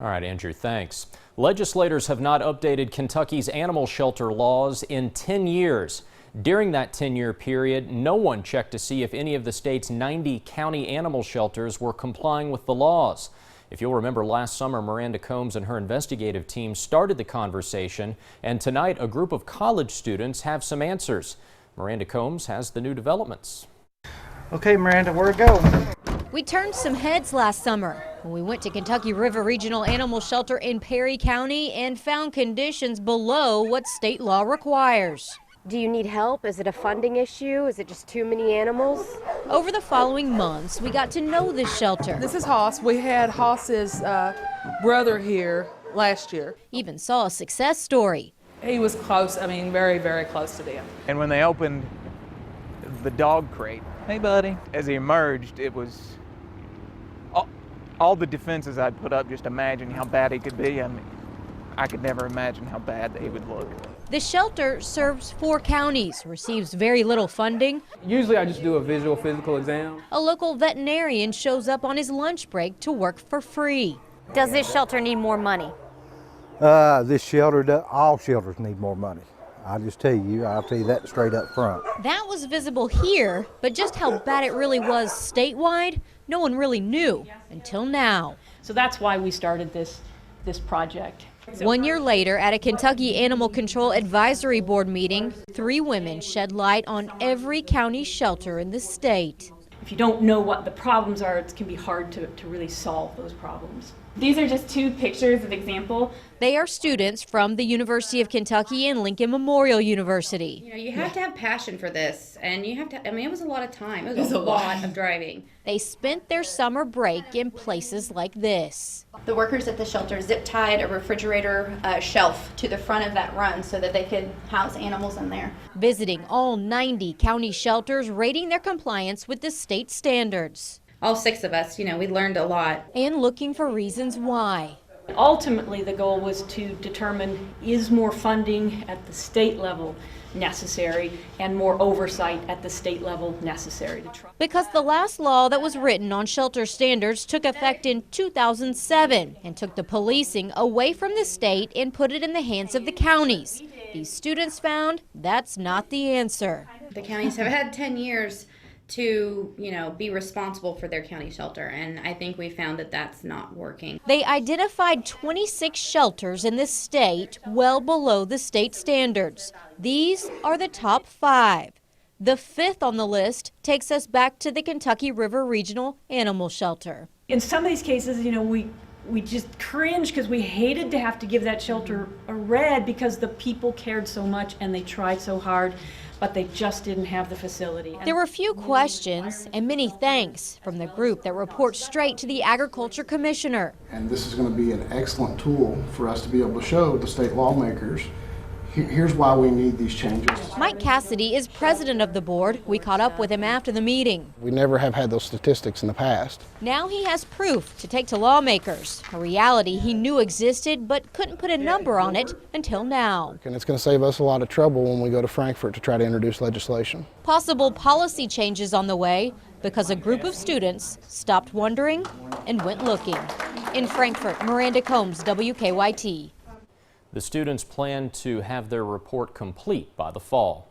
All right, Andrew, thanks. Legislators have not updated Kentucky's animal shelter laws in 10 years. During that 10-year period, no one checked to see if any of the state's 90 county animal shelters were complying with the laws. If you'll remember, last summer, Miranda Combs and her investigative team started the conversation, and tonight a group of college students have some answers. Miranda Combs has the new developments. Okay, Miranda, where to go? We turned some heads last summer when we went to Kentucky River Regional Animal Shelter in Perry County and found conditions below what state law requires. Do you need help? Is it a funding issue? Is it just too many animals? Over the following months, we got to know this shelter. This is Haas. We had Haas's brother here last year. Even saw a success story. He was close, very, very close to death. And when they opened the dog crate, hey buddy, as he emerged, it was all the defenses I'd put up, just imagine how bad he could be. I could never imagine how bad he would look. The shelter serves 4 counties, receives very little funding. Usually I just do a visual physical exam. A local veterinarian shows up on his lunch break to work for free. Does this shelter need more money? This shelter, all shelters need more money. I'll tell you that straight up front. That was visible here, but just how bad it really was statewide, no one really knew until now. So that's why we started this project. 1 year later, at a Kentucky Animal Control Advisory Board meeting, 3 women shed light on every county shelter in the state. If you don't know what the problems are, it can be hard to really solve those problems. These are just 2 pictures of example. They are students from the University of Kentucky and Lincoln Memorial University. You have to have passion for this, and you have to, it was a lot of time. It was a lot of driving. They spent their summer break in places like this. The workers at the shelter zip-tied a refrigerator shelf to the front of that run so that they could house animals in there. Visiting all 90 county shelters, rating their compliance with the state standards. All 6 of us, we learned a lot. And looking for reasons why. Ultimately, the goal was to determine, is more funding at the state level necessary and more oversight at the state level necessary to try. Because the last law that was written on shelter standards took effect in 2007 and took the policing away from the state and put it in the hands of the counties. These students found that's not the answer. The counties have had 10 years to, be responsible for their county shelter, and I think we found that that's not working. They identified 26 shelters in the state well below the state standards. These are the top 5. The 5th on the list takes us back to the Kentucky River Regional Animal Shelter. In some of these cases, we just cringed because we hated to have to give that shelter a red because the people cared so much and they tried so hard, but they just didn't have the facility. There were few questions and many thanks from the group that reports straight to the Agriculture Commissioner. And this is going to be an excellent tool for us to be able to show the state lawmakers, here's why we need these changes. Mike Cassidy is president of the board. We caught up with him after the meeting. We never have had those statistics in the past. Now he has proof to take to lawmakers, a reality he knew existed but couldn't put a number on it until now. And it's going to save us a lot of trouble when we go to Frankfort to try to introduce legislation. Possible policy changes on the way because a group of students stopped wondering and went looking. In Frankfort, Miranda Combs, WKYT. The students plan to have their report complete by the fall.